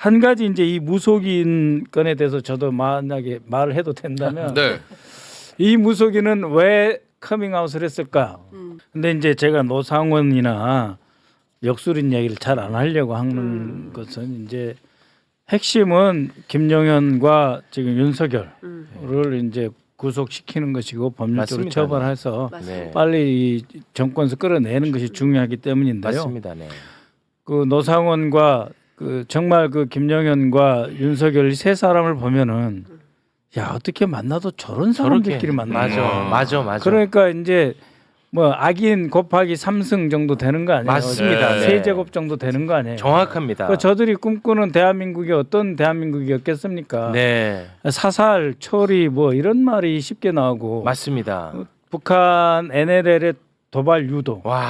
한 가지 이제 이 무속인 건에 대해서 저도 만약에 말을 해도 된다면 네. 이 무속인은 왜 커밍아웃을 했을까? 근데 이제 제가 노상원이나 역술인 얘기를 잘 안 하려고 하는 것은 이제 핵심은 김용현과 지금 윤석열을 이제 구속시키는 것이고 법률적으로 맞습니다. 처벌해서 네. 빨리 이 정권에서 끌어내는 것이 중요하기 때문인데요. 맞습니다. 네. 그 노상원과 그 정말 그 김용현과 윤석열 이 세 사람을 보면은 야 어떻게 만나도 저런 사람들끼리 만나. 맞아. 그러니까 이제 뭐 악인 곱하기 3승 정도 되는 거 아니에요? 맞습니다. 네. 세 제곱 정도 되는 거 아니에요? 정확합니다. 그 저들이 꿈꾸는 대한민국이 어떤 대한민국이었겠습니까? 네, 사살, 초리 뭐 이런 말이 쉽게 나오고 맞습니다. 북한 NLL의 도발 유도. 와,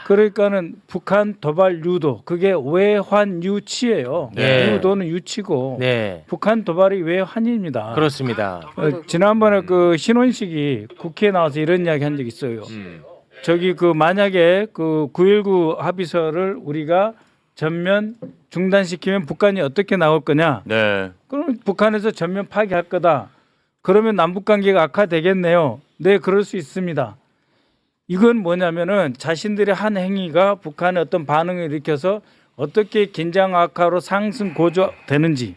그러니까는 북한 도발 유도 그게 외환 유치예요. 네. 유도는 유치고 네, 북한 도발이 외환입니다. 그렇습니다. 지난번에 그 신원식이 국회에 나와서 이런 이야기 한 적 있어요. 저기 그 만약에 그 9.19 합의서를 우리가 전면 중단시키면 북한이 어떻게 나올 거냐? 네. 그럼 북한에서 전면 파기할 거다. 그러면 남북 관계가 악화되겠네요. 네, 그럴 수 있습니다. 이건 뭐냐면은 자신들의 한 행위가 북한의 어떤 반응을 일으켜서 어떻게 긴장 악화로 상승 고조되는지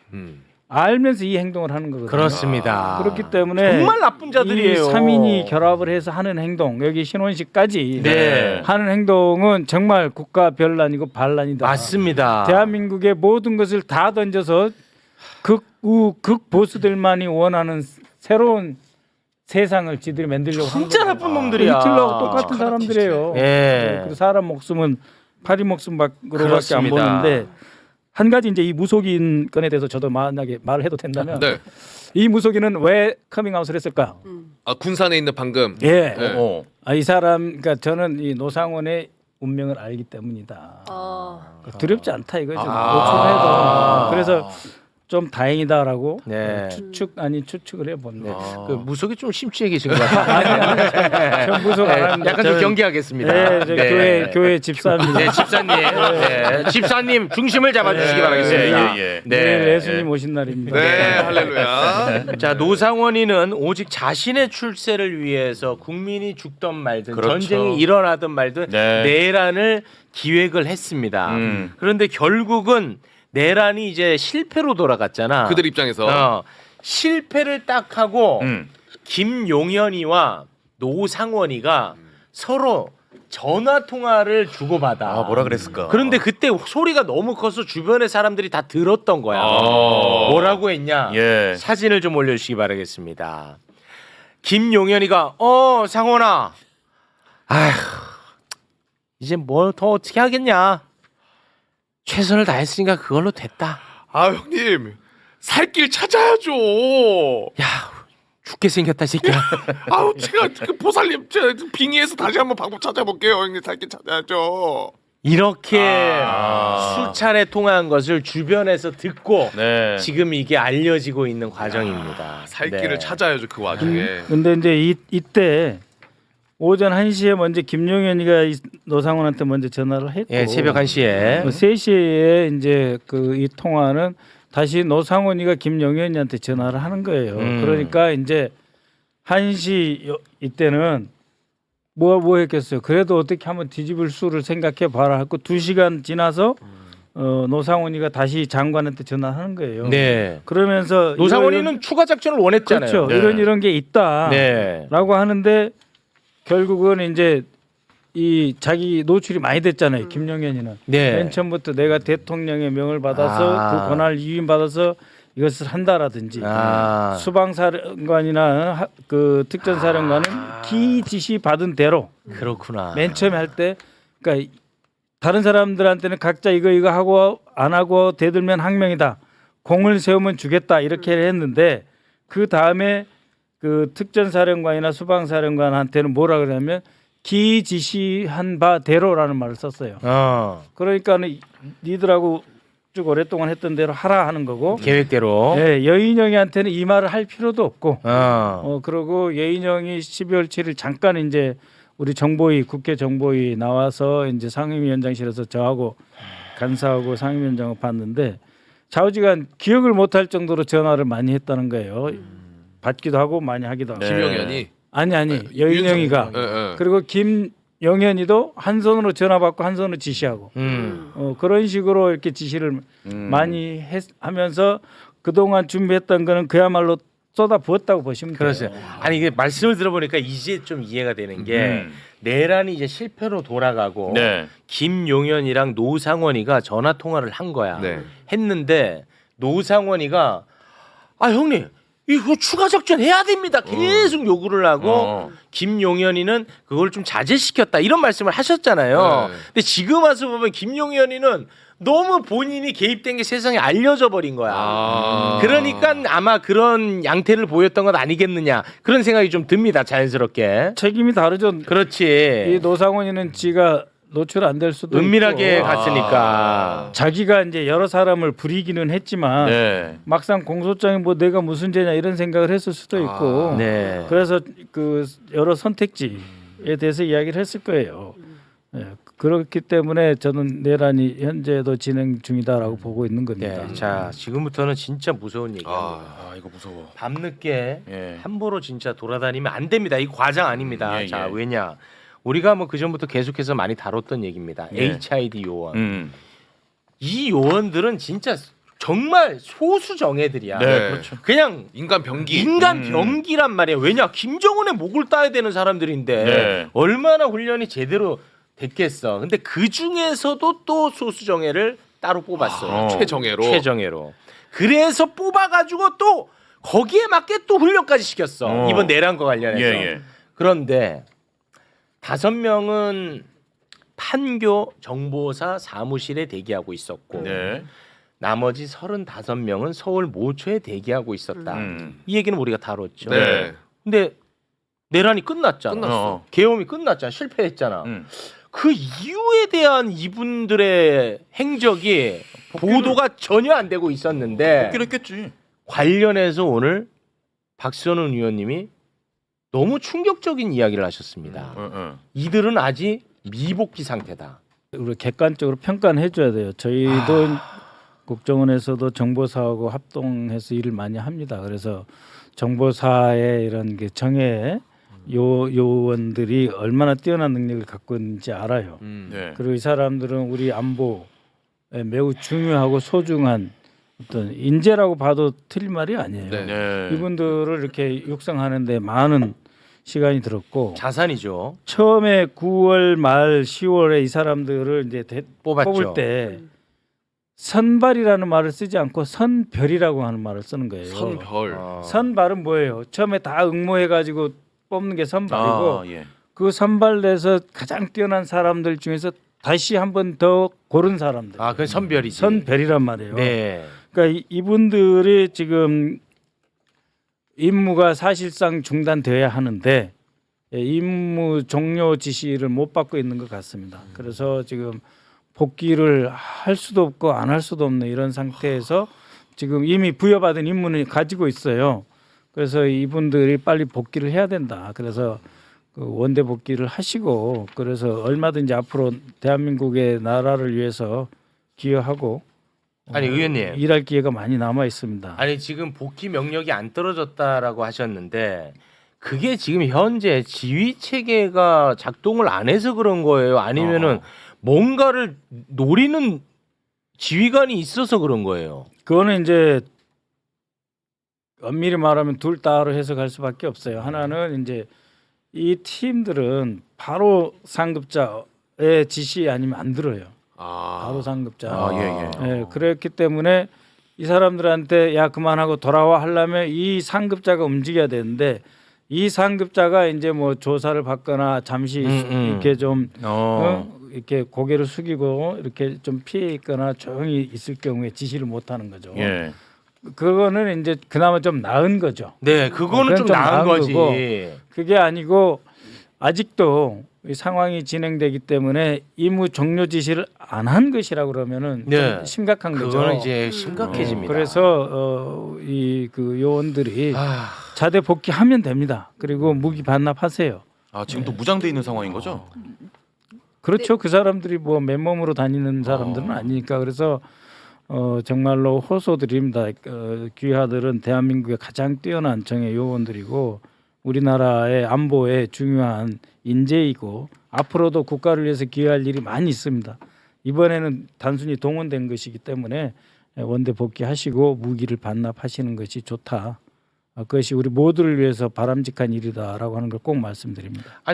알면서 이 행동을 하는 거거든요. 그렇습니다. 그렇기 때문에 정말 나쁜 자들이에요. 이 3인이 결합을 해서 하는 행동, 여기 신원식까지 네. 하는 행동은 정말 국가 변란이고 반란이다. 맞습니다. 대한민국의 모든 것을 다 던져서 극우 극보수들만이 원하는 새로운 세상을 지들이 만들려고 한 진짜 거예요. 나쁜 놈들이야. 히틀러하고 똑같은 사람들이에요. 예. 그리고 사람 목숨은 파리 목숨으로밖에 안 그렇습니다. 보는데 한 가지 이제 이 무속인 건에 대해서 저도 만약에 말을 해도 된다면 네. 이 무속인은 왜 커밍아웃을 했을까? 아 군산에 있는 방금. 예. 네. 이 사람 그러니까 저는 이 노상원의 운명을 알기 때문이다. 두렵지 않다 이거죠. 노출해도. 그래서 좀 다행이다라고 네. 추측 아닌 추측을 해봅니다. 그 무속이 좀 심취해 계신 것 같아요. 전 무속 안 하는데 약간 좀 저는- 경계하겠습니다. 네, 저 교회 집사입니다. 네, 집사님. 네. 집사님 중심을 잡아주시기 바라겠습니다. 예. 내일 예수님 오신 날입니다. 네, 할렐루야. 자, 노상원이는 오직 자신의 출세를 위해서 국민이 죽던 말든 그렇죠. 전쟁이 일어나든 말든 네. 내란을 기획을 했습니다. 그런데 결국은 내란이 이제 실패로 돌아갔잖아. 그들 입장에서 실패를 딱 하고 음. 김용현이와 노상원이가 서로 전화 통화를 주고받아. 아, 뭐라 그랬을까? 그런데 그때 소리가 너무 커서 주변의 사람들이 다 들었던 거야. 뭐라고 했냐? 예. 사진을 좀 올려주시기 바라겠습니다. 김용현이가 상원아, 아휴 이제 뭘 더 어떻게 하겠냐? 최선을 다했으니까 그걸로 됐다. 아 형님 살 길 찾아야죠. 야 죽게 생겼다 이 새끼야. 아우 제가 그 보살님 제가 빙의해서 다시 한번 방법 찾아볼게요. 형님 살 길 찾아야죠. 이렇게 수차례 통화한 것을 주변에서 듣고 네. 지금 이게 알려지고 있는 과정입니다. 살 길을 네. 찾아야죠 그 와중에. 근데 이제 이때 오전 1시에 먼저 김용현이가 노상원한테 먼저 전화를 했고 예, 새벽 1시에 3시에 이제 그 이 통화는 다시 노상원이가 김용현이한테 전화를 하는 거예요. 그러니까 이제 1시 이때는 뭐 했겠어요. 그래도 어떻게 한번 뒤집을 수를 생각해 봐라 하고 2시간 지나서 노상원이가 다시 장관한테 전화하는 거예요. 네. 그러면서 노상원이는 추가 작전을 원했잖아요. 그렇죠. 네. 이런 게 있다라고 네. 하는데 결국은 이제 이 자기 노출이 많이 됐잖아요. 김용현이는 네. 맨 처음부터 내가 대통령의 명을 받아서 그 권한을 위임받아서 이것을 한다라든지 수방사령관이나 그 특전사령관은 기지시 받은 대로 그렇구나. 맨 처음에 할 때 그러니까 다른 사람들한테는 각자 이거 하고 안 하고 대들면 항명이다. 공을 세우면 주겠다 이렇게 했는데 그 다음에 그 특전사령관이나 수방사령관한테는 뭐라 그러냐면 기지시한 바대로라는 말을 썼어요. 그러니까는 니들하고 쭉 오랫동안 했던 대로 하라 하는 거고 계획대로. 네, 여인영이한테는 이 말을 할 필요도 없고 그리고 여인영이 12월 7일 잠깐 이제 우리 정보위 국회 정보위 나와서 이제 상임위원장실에서 저하고 간사하고 상임위원장을 봤는데 좌우지간 기억을 못할 정도로 전화를 많이 했다는 거예요. 받기도 하고 많이 하기도 하고. 김용현이 아니 여인영이가 예, 예. 그리고 김영현이도 한 손으로 전화 받고 한 손으로 지시하고 그런 식으로 이렇게 지시를 많이 하면서 그동안 준비했던 거는 그야말로 쏟아 부었다고 보시면 돼요. 그렇죠. 아니 이게 말씀을 들어보니까 이제 좀 이해가 되는 게 내란이 이제 실패로 돌아가고 네. 김용현이랑 노상원이가 전화 통화를 한 거야. 네. 했는데 노상원이가 아 형님 이거 추가 작전 해야 됩니다. 계속 요구를 하고 김용현이는 그걸 좀 자제시켰다 이런 말씀을 하셨잖아요. 네. 근데 지금 와서 보면 김용현이는 너무 본인이 개입된 게 세상에 알려져 버린 거야. 그러니까 아마 그런 양태를 보였던 건 아니겠느냐 그런 생각이 좀 듭니다. 자연스럽게. 책임이 다르죠. 그렇지. 이 노상원이는 지가 노출 안 될 수도 은밀하게 있고 갔으니까. 자기가 이제 여러 사람을 부리기는 했지만 네. 막상 공소장에 뭐 내가 무슨 죄냐 이런 생각을 했을 수도 있고 네. 그래서 그 여러 선택지에 대해서 이야기를 했을 거예요. 예, 그렇기 때문에 저는 내란이 현재도 진행 중이다라고 보고 있는 겁니다. 네. 자 지금부터는 진짜 무서운 얘기입니다. 아 이거 무서워. 밤늦게 예. 함부로 진짜 돌아다니면 안 됩니다. 이 과장 아닙니다. 예, 자 예. 왜냐 우리가 뭐 그 전부터 계속해서 많이 다뤘던 얘기입니다. 예. HID 요원. 이 요원들은 진짜 정말 소수 정예들이야. 네, 네. 그렇죠. 그냥 인간 병기. 인간 병기란 말이야. 왜냐 김정은의 목을 따야 되는 사람들인데 네. 얼마나 훈련이 제대로 됐겠어. 근데 그 중에서도 또 소수 정예를 따로 뽑았어요. 최정예로. 최정예로. 그래서 뽑아가지고 또 거기에 맞게 또 훈련까지 시켰어. 이번 내란과 관련해서. 예. 그런데 5명은 판교 정보사 사무실에 대기하고 있었고 네. 나머지 35명은 서울 모처에 대기하고 있었다. 이 얘기는 우리가 다뤘죠. 네. 근데 내란이 끝났잖아. 끝났어. 계엄이 끝났잖아. 실패했잖아. 음. 그 이유에 대한 이분들의 행적이 보도가 전혀 안 되고 있었는데 복귀를 했겠지. 관련해서 오늘 박선훈 의원님이 너무 충격적인 이야기를 하셨습니다. 이들은 아직 미복귀 상태다. 우리 객관적으로 평가는 해줘야 돼요. 저희도 국정원에서도 정보사하고 합동해서 일을 많이 합니다. 그래서 정보사의 이런 게 정예 요원들이 얼마나 뛰어난 능력을 갖고 있는지 알아요. 네. 그리고 이 사람들은 우리 안보에 매우 중요하고 소중한 어떤 인재라고 봐도 틀린 말이 아니에요. 네. 네. 이분들을 이렇게 육성하는데 많은 시간이 들었고 자산이죠. 처음에 9월 말 10월에 이 사람들을 이제 뽑았죠. 뽑을 때 선발이라는 말을 쓰지 않고 선별이라고 하는 말을 쓰는 거예요. 선별. 선발은 뭐예요? 처음에 다 응모해가지고 뽑는 게 선발이고 예. 그 선발돼서 가장 뛰어난 사람들 중에서 다시 한 번 더 고른 사람들. 아, 그건 선별이지. 선별이란 말이에요. 네. 그러니까 이분들이 지금 임무가 사실상 중단되어야 하는데 임무 종료 지시를 못 받고 있는 것 같습니다. 그래서 지금 복귀를 할 수도 없고 안 할 수도 없는 이런 상태에서 지금 이미 부여받은 임무는 가지고 있어요. 그래서 이분들이 빨리 복귀를 해야 된다. 그래서 그 원대 복귀를 하시고 그래서 얼마든지 앞으로 대한민국의 나라를 위해서 기여하고 아니 의원님. 일할 기회가 많이 남아 있습니다. 아니 지금 복귀 명령이 안 떨어졌다라고 하셨는데 그게 지금 현재 지휘 체계가 작동을 안 해서 그런 거예요? 아니면은 뭔가를 노리는 지휘관이 있어서 그런 거예요? 그거는 이제 엄밀히 말하면 둘 다로 해석할 수밖에 없어요. 하나는 이제 이 팀들은 바로 상급자의 지시 아니면 안 들어요. 바로 상급자. 예, 그렇기 때문에 이 사람들한테 야 그만하고 돌아와 하려면 이 상급자가 움직여야 되는데 이 상급자가 이제 뭐 조사를 받거나 잠시 이렇게 좀 이렇게 고개를 숙이고 이렇게 좀 피해 있거나 조용히 있을 경우에 지시를 못 하는 거죠. 예. 그거는 이제 그나마 좀 나은 거죠. 네, 그거는 좀 나은 거지. 거고, 그게 아니고 아직도 이 상황이 진행되기 때문에 임무 종료 지시를 안 한 것이라고 그러면은 네. 좀 심각한 거죠. 그거는 이제 심각해집니다. 그래서 이 그 요원들이 자대 복귀하면 됩니다. 그리고 무기 반납하세요. 아 지금 또 무장돼 있는 상황인 거죠? 그렇죠. 그 사람들이 뭐 맨몸으로 다니는 사람들은 아니니까 그래서 정말로 호소드립니다. 귀하들은 대한민국의 가장 뛰어난 정예 요원들이고 우리나라의 안보에 중요한 인재이고 앞으로도 국가를 위해서 기여할 일이 많이 있습니다. 이번에는 단순히 동원된 것이기 때문에 원대 복귀하시고 무기를 반납하시는 것이 좋다. 그것이 우리 모두를 위해서 바람직한 일이다라고 하는 걸 꼭 말씀드립니다.